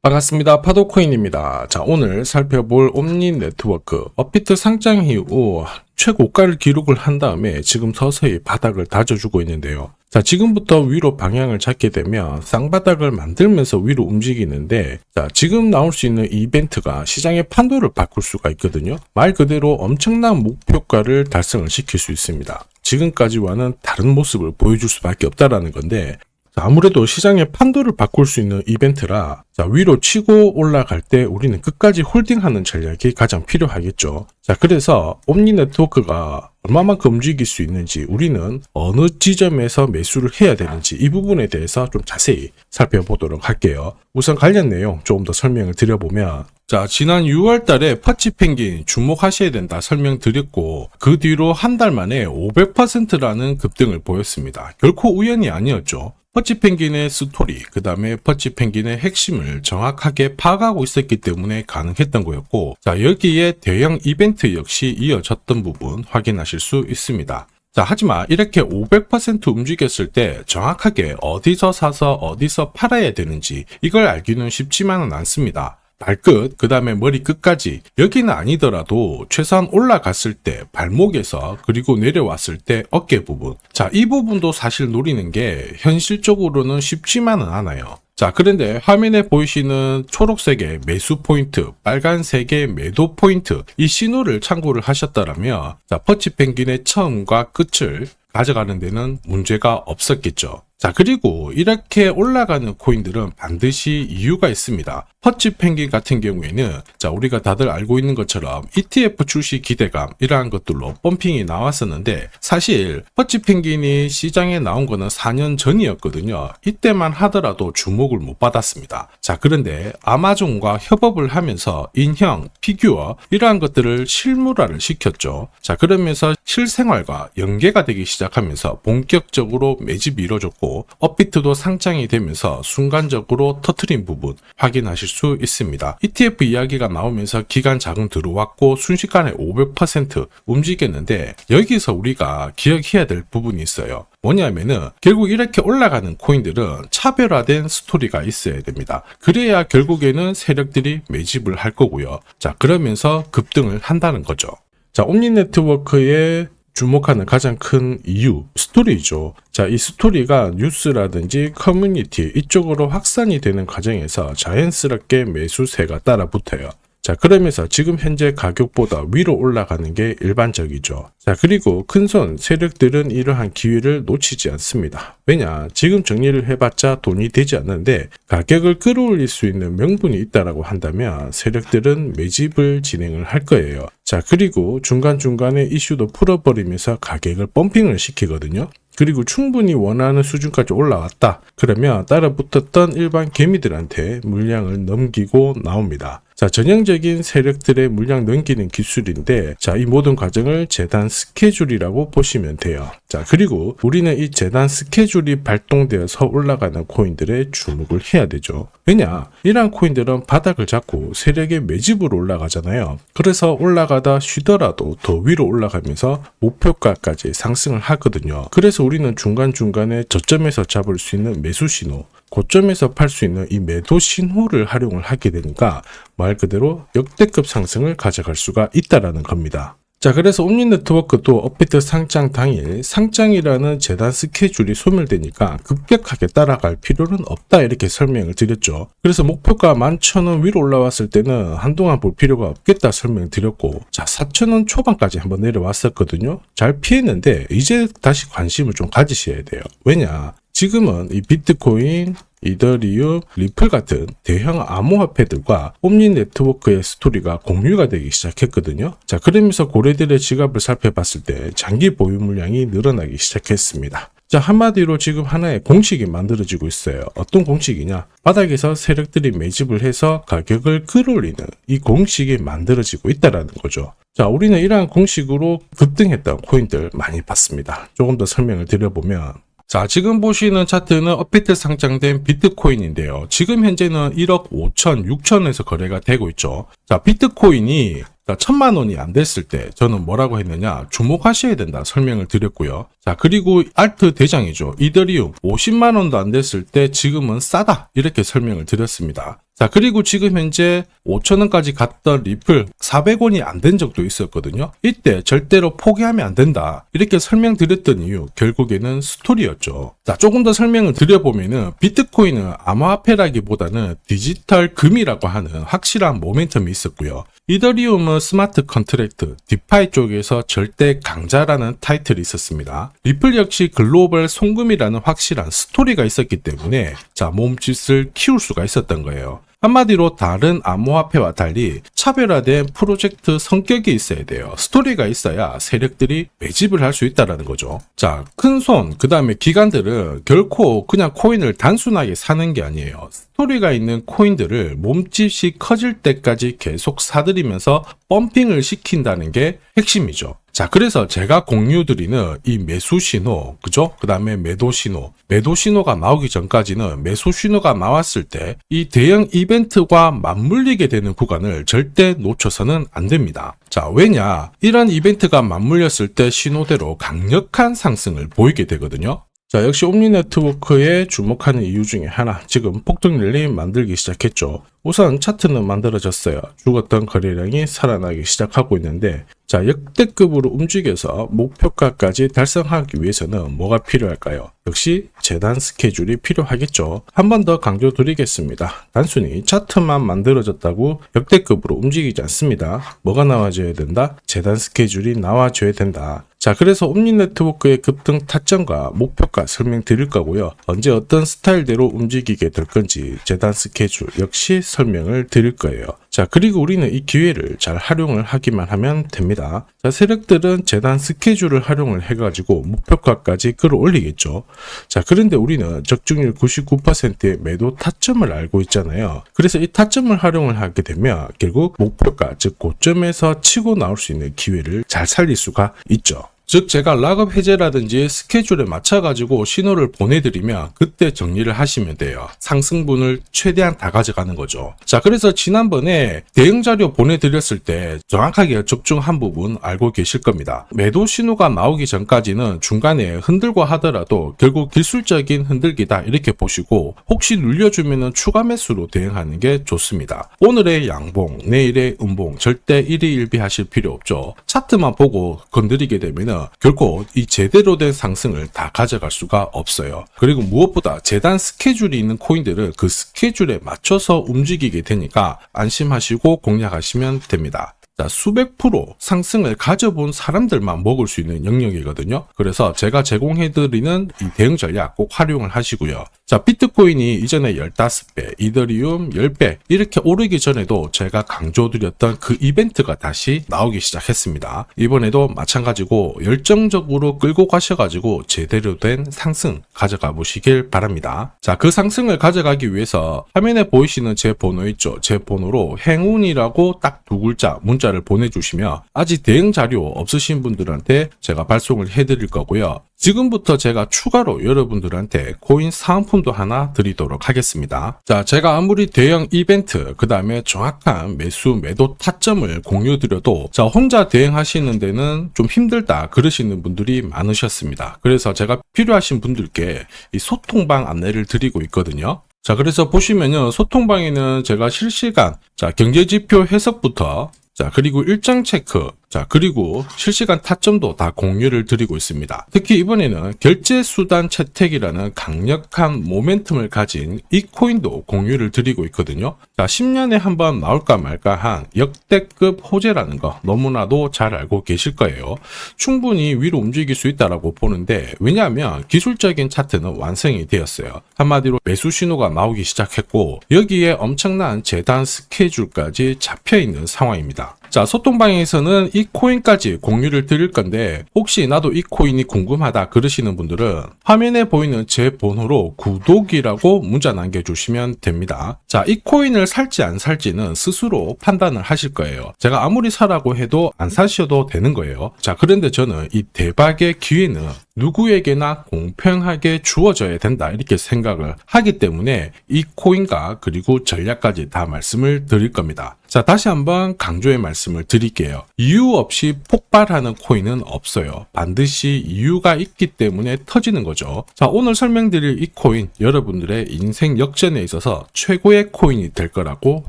반갑습니다. 파도코인입니다. 자, 오늘 살펴볼 옴니 네트워크 업비트 상장 이후 최고가를 기록을 한 다음에 지금 서서히 바닥을 다져주고 있는데요. 자, 지금부터 위로 방향을 잡게 되면 쌍바닥을 만들면서 위로 움직이는데, 자, 지금 나올 수 있는 이벤트가 시장의 판도를 바꿀 수가 있거든요. 말 그대로 엄청난 목표가를 달성을 시킬 수 있습니다. 지금까지와는 다른 모습을 보여줄 수밖에 없다라는 건데, 아무래도 시장의 판도를 바꿀 수 있는 이벤트라, 자, 위로 치고 올라갈 때 우리는 끝까지 홀딩하는 전략이 가장 필요하겠죠. 자, 그래서 옴니 네트워크가 얼마만큼 움직일 수 있는지, 우리는 어느 지점에서 매수를 해야 되는지 이 부분에 대해서 좀 자세히 살펴보도록 할게요. 우선 관련 내용 조금 더 설명을 드려보면, 자, 지난 6월 달에 퍼치펭귄 주목하셔야 된다 설명드렸고, 그 뒤로 한 달 만에 500%라는 급등을 보였습니다. 결코 우연이 아니었죠. 퍼치펭귄의 스토리, 그 다음에 퍼치펭귄의 핵심을 정확하게 파악하고 있었기 때문에 가능했던 거였고, 자, 여기에 대형 이벤트 역시 이어졌던 부분 확인하실 수 있습니다. 자, 하지만 이렇게 500% 움직였을 때 정확하게 어디서 사서 어디서 팔아야 되는지 이걸 알기는 쉽지만은 않습니다. 발끝, 그 다음에 머리 끝까지, 여기는 아니더라도 최소한 올라갔을 때 발목에서, 그리고 내려왔을 때 어깨 부분, 자, 이 부분도 사실 노리는 게 현실적으로는 쉽지만은 않아요. 자, 그런데 화면에 보이시는 초록색의 매수 포인트, 빨간색의 매도 포인트, 이 신호를 참고를 하셨다면, 자, 퍼치펭귄의 처음과 끝을 가져가는 데는 문제가 없었겠죠. 자, 그리고 이렇게 올라가는 코인들은 반드시 이유가 있습니다. 퍼치펭귄 같은 경우에는, 자, 우리가 다들 알고 있는 것처럼 ETF 출시 기대감, 이러한 것들로 펌핑이 나왔었는데, 사실 퍼치펭귄이 시장에 나온 거는 4년 전이었거든요. 이때만 하더라도 주목을 못 받았습니다. 자, 그런데 아마존과 협업을 하면서 인형, 피규어, 이러한 것들을 실물화를 시켰죠. 자, 그러면서 실생활과 연계가 되기 시작하면서 본격적으로 매집이 이루어졌고, 업비트도 상장이 되면서 순간적으로 터트린 부분 확인하실 수 있습니다. ETF 이야기가 나오면서 기간 자금 들어왔고 순식간에 500% 움직였는데, 여기서 우리가 기억해야 될 부분이 있어요. 뭐냐면은 결국 이렇게 올라가는 코인들은 차별화된 스토리가 있어야 됩니다. 그래야 결국에는 세력들이 매집을 할 거고요. 자, 그러면서 급등을 한다는 거죠. 자, 옴니 네트워크의 주목하는 가장 큰 이유, 스토리죠. 자, 이 스토리가 뉴스라든지 커뮤니티 이쪽으로 확산이 되는 과정에서 자연스럽게 매수세가 따라 붙어요. 자, 그러면서 지금 현재 가격보다 위로 올라가는 게 일반적이죠. 자, 그리고 큰손 세력들은 이러한 기회를 놓치지 않습니다. 왜냐? 지금 정리를 해봤자 돈이 되지 않는데 가격을 끌어올릴 수 있는 명분이 있다라고 한다면 세력들은 매집을 진행을 할 거예요. 자, 그리고 중간중간에 이슈도 풀어버리면서 가격을 펌핑을 시키거든요. 그리고 충분히 원하는 수준까지 올라왔다. 그러면 따라붙었던 일반 개미들한테 물량을 넘기고 나옵니다. 자, 전형적인 세력들의 물량 넘기는 기술인데, 자, 이 모든 과정을 재단 스케줄이라고 보시면 돼요. 자, 그리고 우리는 이 재단 스케줄이 발동되어서 올라가는 코인들에 주목을 해야 되죠. 왜냐? 이러한 코인들은 바닥을 잡고 세력의 매집으로 올라가잖아요. 그래서 올라가다 쉬더라도 더 위로 올라가면서 목표가까지 상승을 하거든요. 그래서 우리는 중간중간에 저점에서 잡을 수 있는 매수 신호, 고점에서 팔 수 있는 이 매도 신호를 활용을 하게 되니까 말 그대로 역대급 상승을 가져갈 수가 있다라는 겁니다. 자, 그래서 옴니 네트워크도 업비트 상장 당일 상장이라는 재단 스케줄이 소멸되니까 급격하게 따라갈 필요는 없다, 이렇게 설명을 드렸죠. 그래서 목표가 11,000원 위로 올라왔을 때는 한동안 볼 필요가 없겠다 설명드렸고, 자, 4,000원 초반까지 한번 내려왔었거든요. 잘 피했는데 이제 다시 관심을 좀 가지셔야 돼요. 왜냐? 지금은 이 비트코인, 이더리움, 리플 같은 대형 암호화폐들과 옴니 네트워크의 스토리가 공유가 되기 시작했거든요. 자, 그러면서 고래들의 지갑을 살펴봤을 때 장기 보유 물량이 늘어나기 시작했습니다. 자, 한마디로 지금 하나의 공식이 만들어지고 있어요. 어떤 공식이냐? 바닥에서 세력들이 매집을 해서 가격을 끌어올리는 이 공식이 만들어지고 있다는 거죠. 자, 우리는 이러한 공식으로 급등했던 코인들 많이 봤습니다. 조금 더 설명을 드려보면, 자, 지금 보시는 차트는 업비트 상장된 비트코인인데요. 지금 현재는 1억 5천, 6천에서 거래가 되고 있죠. 자, 비트코인이 1,000만 원이 안 됐을 때 저는 뭐라고 했느냐, 주목하셔야 된다 설명을 드렸고요. 자, 그리고 알트 대장이죠. 이더리움 50만 원도 안 됐을 때 지금은 싸다, 이렇게 설명을 드렸습니다. 자, 그리고 지금 현재 5,000원까지 갔던 리플 400원이 안 된 적도 있었거든요. 이때 절대로 포기하면 안 된다. 이렇게 설명드렸던 이유, 결국에는 스토리였죠. 자, 조금 더 설명을 드려보면은 비트코인은 암호화폐라기보다는 디지털 금이라고 하는 확실한 모멘텀이 있었고요. 이더리움은 스마트 컨트랙트, 디파이 쪽에서 절대 강자라는 타이틀이 있었습니다. 리플 역시 글로벌 송금이라는 확실한 스토리가 있었기 때문에 자, 몸짓을 키울 수가 있었던 거예요. 한마디로 다른 암호화폐와 달리 차별화된 프로젝트 성격이 있어야 돼요. 스토리가 있어야 세력들이 매집을 할 수 있다는 거죠. 자, 큰손, 그 다음에 기관들은 결코 그냥 코인을 단순하게 사는 게 아니에요. 스토리가 있는 코인들을 몸집이 커질 때까지 계속 사들이면서 펌핑을 시킨다는 게 핵심이죠. 자, 그래서 제가 공유드리는 이 매수 신호, 그죠? 그 다음에 매도 신호. 매도 신호가 나오기 전까지는 매수 신호가 나왔을 때 이 대형 이벤트와 맞물리게 되는 구간을 절대 놓쳐서는 안 됩니다. 자, 왜냐? 이런 이벤트가 맞물렸을 때 신호대로 강력한 상승을 보이게 되거든요. 자, 역시 옴니 네트워크에 주목하는 이유 중에 하나, 지금 폭등 랠리 만들기 시작했죠. 우선 차트는 만들어졌어요. 죽었던 거래량이 살아나기 시작하고 있는데, 자, 역대급으로 움직여서 목표가까지 달성하기 위해서는 뭐가 필요할까요? 역시 재단 스케줄이 필요하겠죠. 한 번 더 강조드리겠습니다. 단순히 차트만 만들어졌다고 역대급으로 움직이지 않습니다. 뭐가 나와줘야 된다? 재단 스케줄이 나와줘야 된다. 자, 그래서 옴니 네트워크의 급등 타점과 목표가 설명드릴 거고요. 언제 어떤 스타일대로 움직이게 될 건지 재단 스케줄 역시 설명을 드릴 거예요. 자, 그리고 우리는 이 기회를 잘 활용을 하기만 하면 됩니다. 자, 세력들은 재단 스케줄을 활용을 해가지고 목표가까지 끌어올리겠죠. 자, 그런데 우리는 적중률 99%의 매도 타점을 알고 있잖아요. 그래서 이 타점을 활용을 하게 되면 결국 목표가, 즉 고점에서 치고 나올 수 있는 기회를 잘 살릴 수가 있죠. 즉 제가 락업 해제라든지 스케줄에 맞춰가지고 신호를 보내드리면 그때 정리를 하시면 돼요. 상승분을 최대한 다 가져가는 거죠. 자, 그래서 지난번에 대응 자료 보내드렸을 때 정확하게 적중한 부분 알고 계실 겁니다. 매도 신호가 나오기 전까지는 중간에 흔들고 하더라도 결국 기술적인 흔들기다 이렇게 보시고, 혹시 눌려주면 추가 매수로 대응하는 게 좋습니다. 오늘의 양봉, 내일의 음봉 절대 일희일비하실 필요 없죠. 차트만 보고 건드리게 되면 결코 이 제대로 된 상승을 다 가져갈 수가 없어요. 그리고 무엇보다 재단 스케줄이 있는 코인들은 그 스케줄에 맞춰서 움직이게 되니까 안심하시고 공략하시면 됩니다. 자, 수백 프로 상승을 가져본 사람들만 먹을 수 있는 영역이거든요. 그래서 제가 제공해드리는 이 대응 전략 꼭 활용을 하시고요. 자, 비트코인이 이전에 15배, 이더리움 10배 이렇게 오르기 전에도 제가 강조드렸던 그 이벤트가 다시 나오기 시작했습니다. 이번에도 마찬가지고 열정적으로 끌고 가셔가지고 제대로 된 상승 가져가 보시길 바랍니다. 자, 그 상승을 가져가기 위해서 화면에 보이시는 제 번호 있죠. 제 번호로 행운이라고 딱 두 글자 문자를 보내주시면 아직 대응 자료 없으신 분들한테 제가 발송을 해드릴 거고요. 지금부터 제가 추가로 여러분들한테 코인 사은품도 하나 드리도록 하겠습니다. 자, 제가 아무리 대형 이벤트, 그 다음에 정확한 매수, 매도 타점을 공유드려도 자, 혼자 대응하시는 데는 좀 힘들다 그러시는 분들이 많으셨습니다. 그래서 제가 필요하신 분들께 이 소통방 안내를 드리고 있거든요. 자, 그래서 보시면요, 소통방에는 제가 실시간 경제지표 해석부터 그리고 일정 체크, 그리고 실시간 타점도 다 공유를 드리고 있습니다. 특히 이번에는 결제수단 채택이라는 강력한 모멘텀을 가진 이 코인도 공유를 드리고 있거든요. 10년에 한번 나올까 말까 한 역대급 호재라는 거 너무나도 잘 알고 계실 거예요. 충분히 위로 움직일 수 있다고 보는데, 왜냐하면 기술적인 차트는 완성이 되었어요. 한마디로 매수 신호가 나오기 시작했고, 여기에 엄청난 재단 스케줄까지 잡혀있는 상황입니다. 자, 소통방에서는 이 코인까지 공유를 드릴 건데, 혹시 나도 이 코인이 궁금하다 그러시는 분들은 화면에 보이는 제 번호로 구독이라고 문자 남겨주시면 됩니다. 자, 이 코인을 살지 안 살지는 스스로 판단을 하실 거예요. 제가 아무리 사라고 해도 안 사셔도 되는 거예요. 자, 그런데 저는 이 대박의 기회는 누구에게나 공평하게 주어져야 된다 이렇게 생각을 하기 때문에 이 코인과 그리고 전략까지 다 말씀을 드릴 겁니다. 자, 다시 한번 강조의 말씀을 드릴게요. 이유 없이 폭발하는 코인은 없어요. 반드시 이유가 있기 때문에 터지는 거죠. 자, 오늘 설명드릴 이 코인 여러분들의 인생 역전에 있어서 최고의 코인이 될 거라고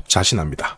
자신합니다.